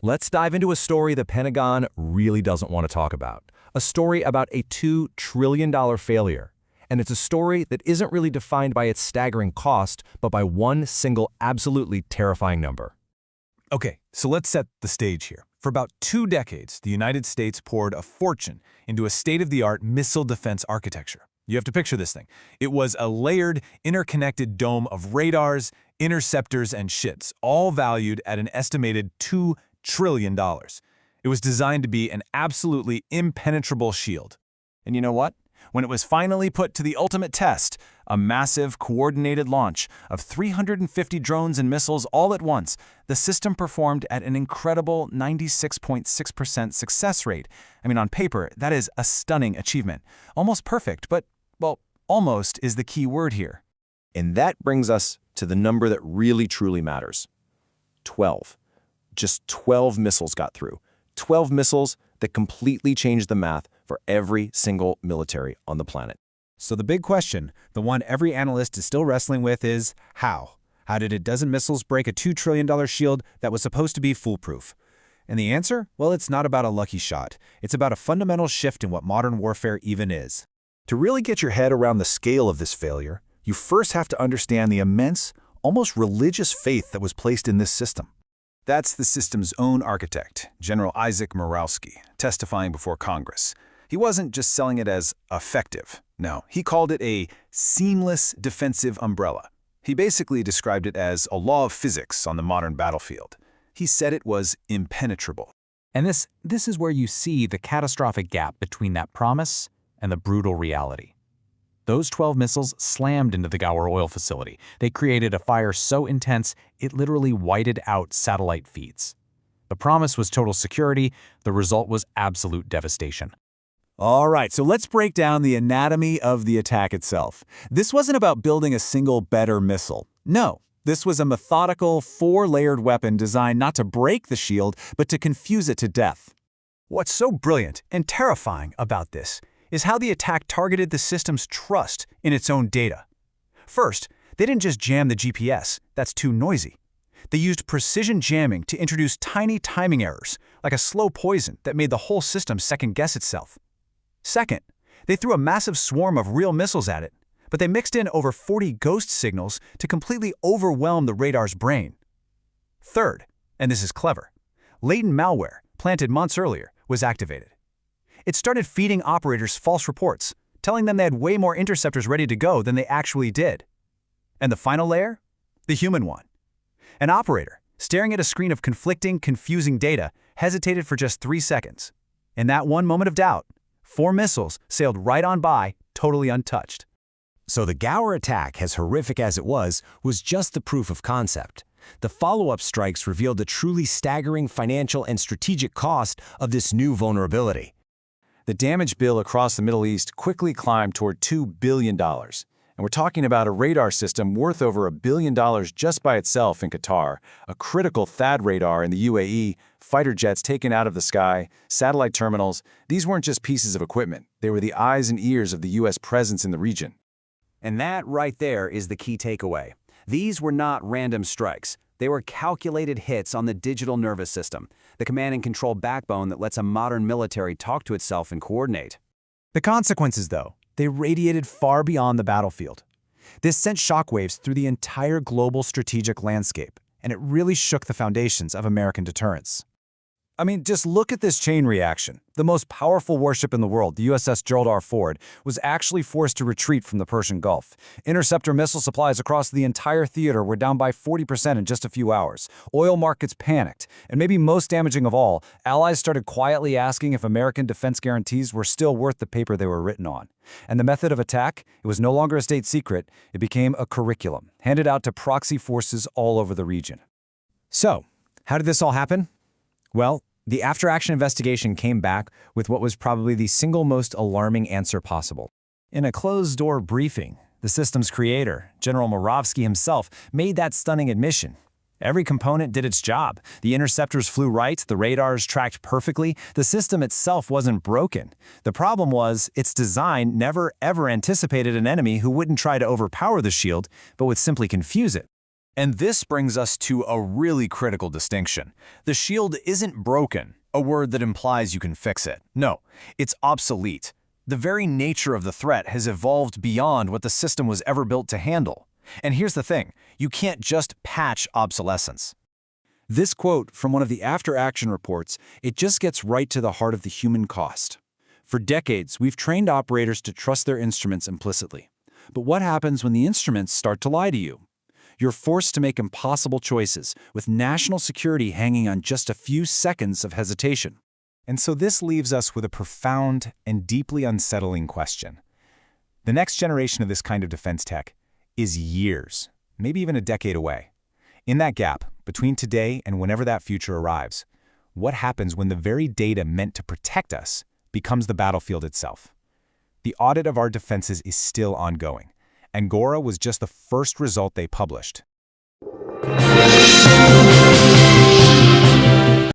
Let's dive into a story the Pentagon really doesn't want to talk about. A story about a $2 trillion failure. And it's a story that isn't really defined by its staggering cost, but by one single absolutely terrifying number. Okay, so let's set the stage here. For about 2 decades, the United States poured a fortune into a state-of-the-art missile defense architecture. You have to picture this thing. It was a layered, interconnected dome of radars, interceptors, and ships, all valued at an estimated $2 trillion. It was designed to be an absolutely impenetrable shield. And you know what? When it was finally put to the ultimate test, a massive, coordinated launch of 350 drones and missiles all at once, the system performed at an incredible 96.6% success rate. I mean, on paper, that is a stunning achievement. Almost perfect, but, well, almost is the key word here. And that brings us to the number that really truly matters. 12. Just 12 missiles got through. 12 missiles that completely changed the math for every single military on the planet. So the big question, the one every analyst is still wrestling with, is how? How did a dozen missiles break a $2 trillion shield that was supposed to be foolproof? And the answer? Well, it's not about a lucky shot. It's about a fundamental shift in what modern warfare even is. To really get your head around the scale of this failure, you first have to understand the immense, almost religious faith that was placed in this system. That's the system's own architect, General Isaac Murawski, testifying before Congress. He wasn't just selling it as effective. No, he called it a seamless defensive umbrella. He basically described it as a law of physics on the modern battlefield. He said it was impenetrable. And this is where you see the catastrophic gap between that promise and the brutal reality. Those 12 missiles slammed into the Gower oil facility. They created a fire so intense, it literally whited out satellite feeds. The promise was total security. The result was absolute devastation. All right, so let's break down the anatomy of the attack itself. This wasn't about building a single better missile. No, this was a methodical, 4-layered weapon designed not to break the shield, but to confuse it to death. What's so brilliant and terrifying about this is how the attack targeted the system's trust in its own data. First, they didn't just jam the GPS. That's too noisy. They used precision jamming to introduce tiny timing errors, like a slow poison that made the whole system second-guess itself. Second, they threw a massive swarm of real missiles at it, but they mixed in over 40 ghost signals to completely overwhelm the radar's brain. Third, and this is clever, latent malware, planted months earlier, was activated. It started feeding operators false reports, telling them they had way more interceptors ready to go than they actually did. And the final layer? The human one. An operator, staring at a screen of conflicting, confusing data, hesitated for just 3 seconds. In that one moment of doubt, 4 missiles sailed right on by, totally untouched. So the Gower attack, as horrific as it was just the proof of concept. The follow-up strikes revealed the truly staggering financial and strategic cost of this new vulnerability. The damage bill across the Middle East quickly climbed toward $2 billion. And we're talking about a radar system worth over $1 billion just by itself in Qatar, a critical THAAD radar in the UAE, fighter jets taken out of the sky, satellite terminals. These weren't just pieces of equipment. They were the eyes and ears of the U.S. presence in the region. And that right there is the key takeaway. These were not random strikes. They were calculated hits on the digital nervous system, the command and control backbone that lets a modern military talk to itself and coordinate. The consequences, though, they radiated far beyond the battlefield. This sent shockwaves through the entire global strategic landscape, and it really shook the foundations of American deterrence. I mean, just look at this chain reaction. The most powerful warship in the world, the USS Gerald R. Ford, was actually forced to retreat from the Persian Gulf. Interceptor missile supplies across the entire theater were down by 40% in just a few hours. Oil markets panicked. And maybe most damaging of all, allies started quietly asking if American defense guarantees were still worth the paper they were written on. And the method of attack? It was no longer a state secret. It became a curriculum, handed out to proxy forces all over the region. So, how did this all happen? Well, the after-action investigation came back with what was probably the single most alarming answer possible. In a closed-door briefing, the system's creator, General Murawski himself, made that stunning admission. Every component did its job. The interceptors flew right, the radars tracked perfectly, the system itself wasn't broken. The problem was, its design never ever anticipated an enemy who wouldn't try to overpower the shield, but would simply confuse it. And this brings us to a really critical distinction. The shield isn't broken, a word that implies you can fix it. No, it's obsolete. The very nature of the threat has evolved beyond what the system was ever built to handle. And here's the thing, you can't just patch obsolescence. This quote from one of the after-action reports, it just gets right to the heart of the human cost. For decades, we've trained operators to trust their instruments implicitly. But what happens when the instruments start to lie to you? You're forced to make impossible choices, with national security hanging on just a few seconds of hesitation. And so this leaves us with a profound and deeply unsettling question. The next generation of this kind of defense tech is years, maybe even a decade away. In that gap, between today and whenever that future arrives, what happens when the very data meant to protect us becomes the battlefield itself? The audit of our defenses is still ongoing. Angora was just the first result they published,